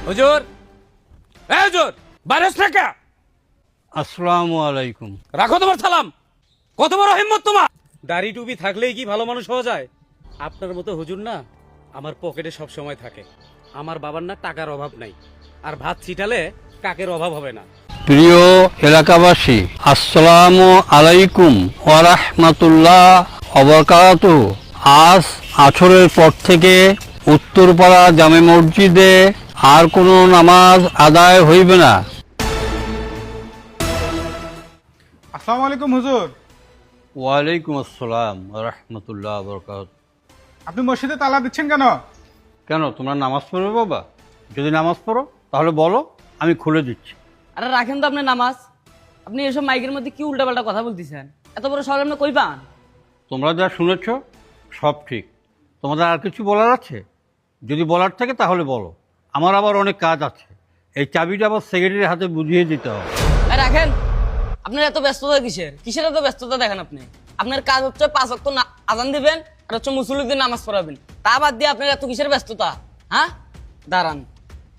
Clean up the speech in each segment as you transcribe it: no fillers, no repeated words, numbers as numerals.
হুজুর, এ হুজুর, বাইরে থেকে আসসালামু আলাইকুম। রাখো তোমার সালাম। কত বড় হিম্মত তোমার! দাড়ি টুপি থাকলেই কি ভালো মানুষ হওয়া যায়? আপনার মতো হুজুর না আমার পকেটে সব সময় থাকে। আমার বাবার না টাকার অভাব নাই, আর ভাত ছিটালে কাকের অভাব হবে না। প্রিয় এলাকাবাসী, আসসালামু আলাইকুম ওয়া রাহমাতুল্লাহ ওয়া বারাকাতুহু। আজ আসরের পর থেকে উত্তরপাড়া জামে মসজিদে আর কোনো নামাজ আদায় হইবে না। আসসালামু আলাইকুম হুজুর। ওয়ালাইকুম আসসালাম ওয়া রাহমাতুল্লাহ ওয়া বারাকাতুহু। আপনি মসজিদে তালা দিচ্ছেন কেন? কেন, তোমরা নামাজ পড়বে বাবা? যদি নামাজ পড়ো তাহলে বলো, আমি খুলে দিচ্ছি। আরে রাখেন তো আপনার নামাজ। আপনি এসব মাইকের মধ্যে কি উল্টাপাল্টা কথা বলতেছেন? এত বড় শহরে আপনি কই পান? তোমরা যা শুনেছ সব ঠিক। তোমাদের আর কিছু বলার আছে? যদি বলার থাকে তাহলে বলো, আমার আবার অনেক কাজ আছে। এই চাবিটা আবার সেক্রেটারির হাতে বুঝিয়ে দিতে হবে। আরে রাখেন, আপনার এত ব্যস্ততা কিসের এত ব্যস্ততা দেখেন আপনি? আপনার কাজ হচ্ছে 5 ওয়াক্ত আজান দিবেন আর হচ্ছে মুসল্লিদের নামাজ পড়াবেন। তা বাদ দিয়ে আপনার এত কিসের ব্যস্ততা? হ্যাঁ, দাঁড়ান,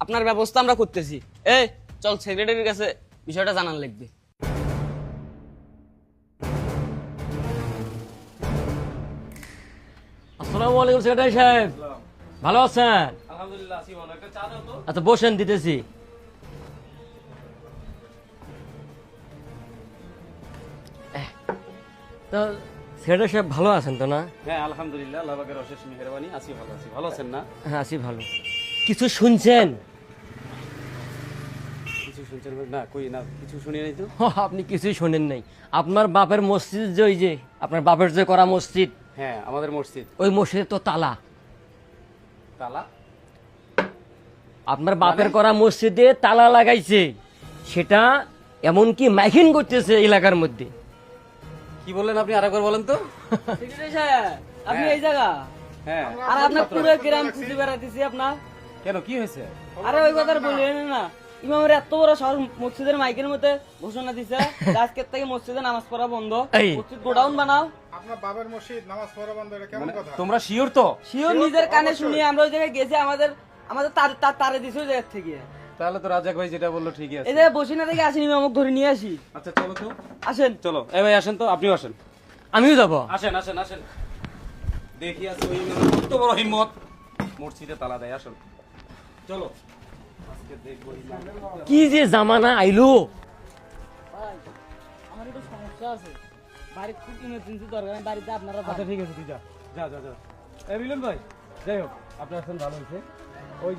আপনার ব্যবস্থা আমরা করতেছি। এই চল, সেক্রেটারির কাছে বিষয়টা জানান লাগবে। আসসালামু আলাইকুম সেক্রেটারি সাহেব, ভালো আছেন? আলহামদুলিল্লাহ, আছি ভালো। একটা চা দাও তো। আচ্ছা বসেন, দিতেছি। তো সেক্রেটারি সাহেব ভালো আছেন তো না? হ্যাঁ আলহামদুলিল্লাহ, আল্লাহ পাকের অশেষ মেহেরবানি, আছি ভালো আছি। ভালো আছেন না? হ্যাঁ আছি ভালো। কিছু শুনছেন? কিছু শুনছেন না? কই না, কিছু শুনি নাই তো। আপনি কিছুই শোনেন নাই। আপনার বাপের মসজিদ যে, ওই যে আপনার বাপের যে করা মসজিদ, হ্যাঁ আমাদের মসজিদ। ওই মসজিদে তো তালা। তালা? আপনার বাপের করা মসজিদে তালা লাগাইছে, সেটা এমনকি মাইকিং করতেছে এলাকার মধ্যে। কি বললেন আপনি? আরেকবার বলেন তো। সেক্রেটারি সাহেব, আপনি এই জায়গা? হ্যাঁ। আর আপনার পুরো গ্রাম খুঁজে বেড়াতেছি আপনার। কেন, কি হয়েছে? আরে ওই কথা বললেন না, ইমামের এত বড় শহর মসজিদের মাইকের মধ্যে ঘোষণা দিছে আজকের থেকে মসজিদে নামাজ পড়া বন্ধ, এই। মসজিদ গোডাউন বানাও। আপনার বাবার মসজিদ নামাজ পড়া বন্ধ, এটা কেমন কথা? তোমরা শিওর তো? শিওর, নিজের কানে শুনি। আমরা ওই জায়গায় গেছি, আমাদের আমাদের তারে দিছে ওই জায়গা থেকে। তাহলে তো রাজাক ভাই যেটা বললো ঠিকই আছে। এই জায়গায় বসি না থেকে আসেন, ইমামক ধরে নিয়ে আসি। আচ্ছা চলো তো, আসেন। চলো। এই ভাই আসেন তো, আপনিও আসেন। আমিও যাব। আসেন আসেন আসেন, দেখি আছে ওই ইমামের কত বড় হিম্মত মসজিদে তালা দেয়। আসেন চলো, আজকে দেখবো ইমাম। কি যে জামানা আইলো! ভাই, আমার একটু সমস্যা আছে, বাড়িতে খুব ইমার্জেন্সি দরকার, আমি বাড়িতে আপনারা আচ্ছা ঠিক আছে, তুই যা যা যা যা। এই মিলন ভাই, যাই হোক আপনার আসেন, ভালো হয়েছে। ওই